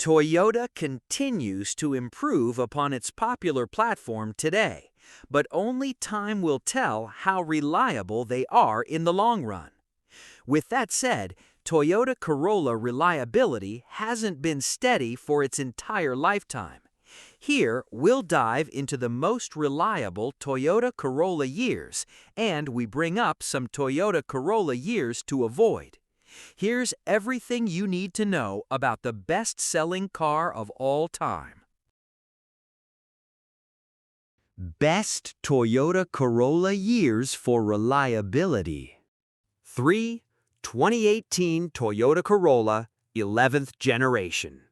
Toyota continues to improve upon its popular platform today, but only time will tell how reliable they are in the long run. With that said, Toyota Corolla reliability hasn't been steady for its entire lifetime. Here, we'll dive into the most reliable Toyota Corolla years, and we bring up some Toyota Corolla years to avoid. Here's everything you need to know about the best-selling car of all time. Best Toyota Corolla years for reliability. 3. 2018 Toyota Corolla, 11th generation.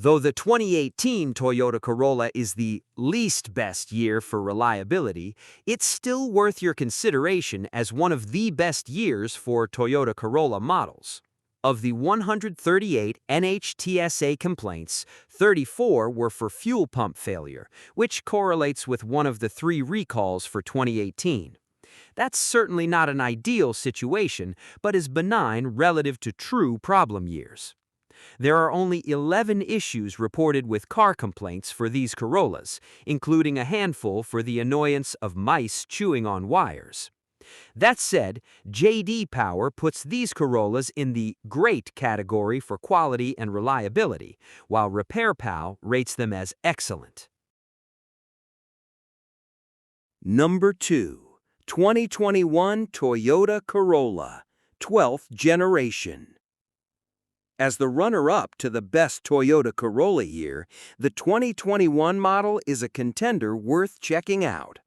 Though the 2018 Toyota Corolla is the least best year for reliability, it's still worth your consideration as one of the best years for Toyota Corolla models. Of the 138 NHTSA complaints, 34 were for fuel pump failure, which correlates with one of the 3 recalls for 2018. That's certainly not an ideal situation, but is benign relative to true problem years. There are only 11 issues reported with car complaints for these Corollas, including a handful for the annoyance of mice chewing on wires. That said, J.D. Power puts these Corollas in the great category for quality and reliability, while RepairPal rates them as excellent. Number 2. 2021 Toyota Corolla, 12th generation. As the runner-up to the best Toyota Corolla year, the 2021 model is a contender worth checking out.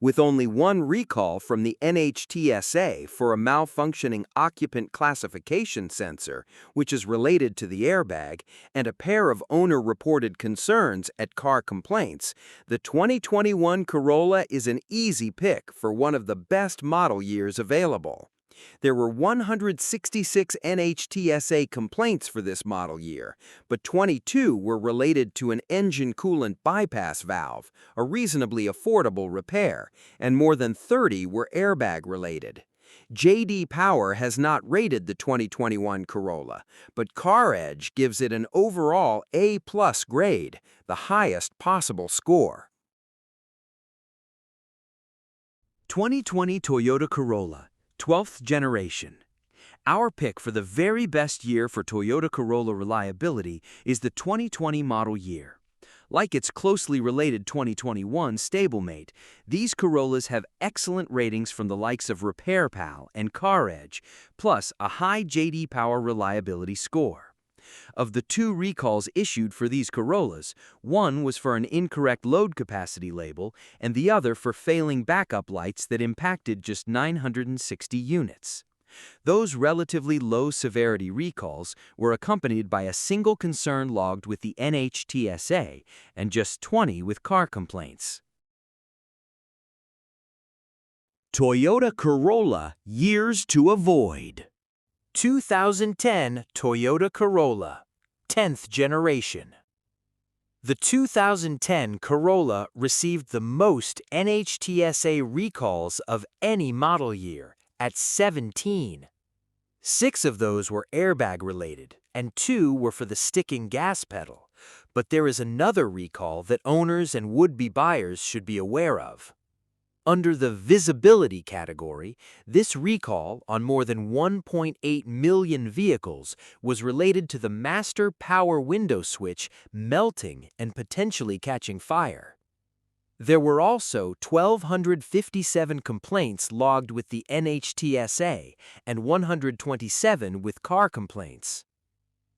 With only one recall from the NHTSA for a malfunctioning occupant classification sensor, which is related to the airbag, and a pair of owner-reported concerns at car complaints, the 2021 Corolla is an easy pick for one of the best model years available. There were 166 NHTSA complaints for this model year, but 22 were related to an engine coolant bypass valve, a reasonably affordable repair, and more than 30 were airbag-related. J.D. Power has not rated the 2021 Corolla, but CarEdge gives it an overall A+ grade, the highest possible score. 2020 Toyota Corolla, 12th generation. Our pick for the very best year for Toyota Corolla reliability is the 2020 model year. Like its closely related 2021 stablemate, these Corollas have excellent ratings from the likes of RepairPal and CarEdge, plus a high J.D. Power reliability score. Of the 2 recalls issued for these Corollas, one was for an incorrect load capacity label and the other for failing backup lights that impacted just 960 units. Those relatively low-severity recalls were accompanied by a single concern logged with the NHTSA and just 20 with car complaints. Toyota Corolla years to avoid. 2010 Toyota Corolla, 10th generation. The 2010 Corolla received the most NHTSA recalls of any model year, at 17. 6 of those were airbag-related, and 2 were for the sticking gas pedal. But there is another recall that owners and would-be buyers should be aware of. Under the visibility category, this recall on more than 1.8 million vehicles was related to the master power window switch melting and potentially catching fire. There were also 1,257 complaints logged with the NHTSA and 127 with car complaints.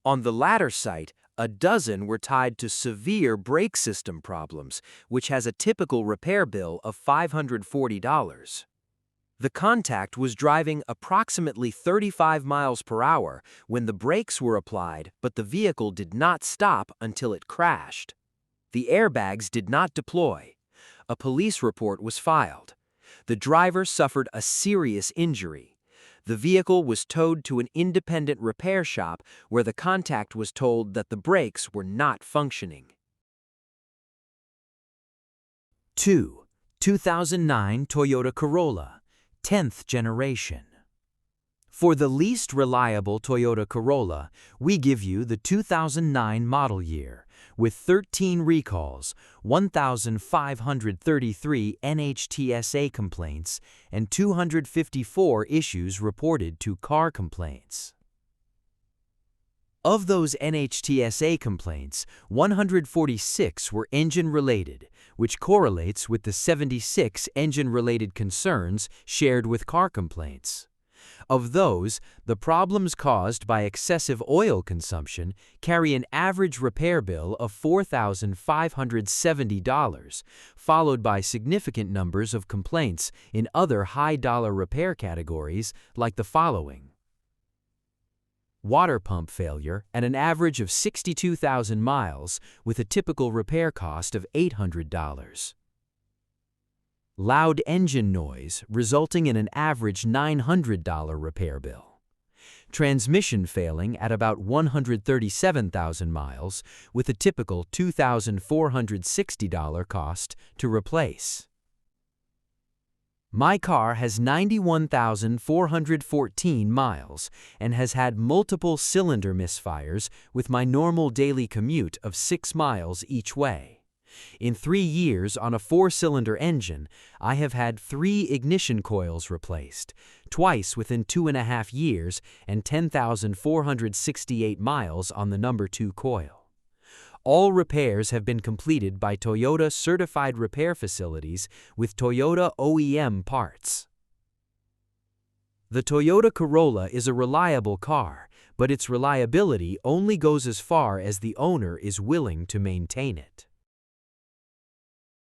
On the latter site, a dozen were tied to severe brake system problems, which has a typical repair bill of $540. The contact was driving approximately 35 miles per hour when the brakes were applied, but the vehicle did not stop until it crashed. The airbags did not deploy. A police report was filed. The driver suffered a serious injury. The vehicle was towed to an independent repair shop where the contact was told that the brakes were not functioning. 2. 2009 Toyota Corolla, 10th generation. For the least reliable Toyota Corolla, we give you the 2009 model year, with 13 recalls, 1,533 NHTSA complaints, and 254 issues reported to car complaints. Of those NHTSA complaints, 146 were engine-related, which correlates with the 76 engine-related concerns shared with car complaints. Of those, the problems caused by excessive oil consumption carry an average repair bill of $4,570, followed by significant numbers of complaints in other high-dollar repair categories like the following: water pump failure at an average of 62,000 miles with a typical repair cost of $800. Loud engine noise resulting in an average $900 repair bill. Transmission failing at about 137,000 miles with a typical $2,460 cost to replace. My car has 91,414 miles and has had multiple cylinder misfires with my normal daily commute of 6 miles each way. In 3 years on a 4-cylinder engine, I have had 3 ignition coils replaced, twice within 2.5 years and 10,468 miles on the number 2 coil. All repairs have been completed by Toyota certified repair facilities with Toyota OEM parts. The Toyota Corolla is a reliable car, but its reliability only goes as far as the owner is willing to maintain it.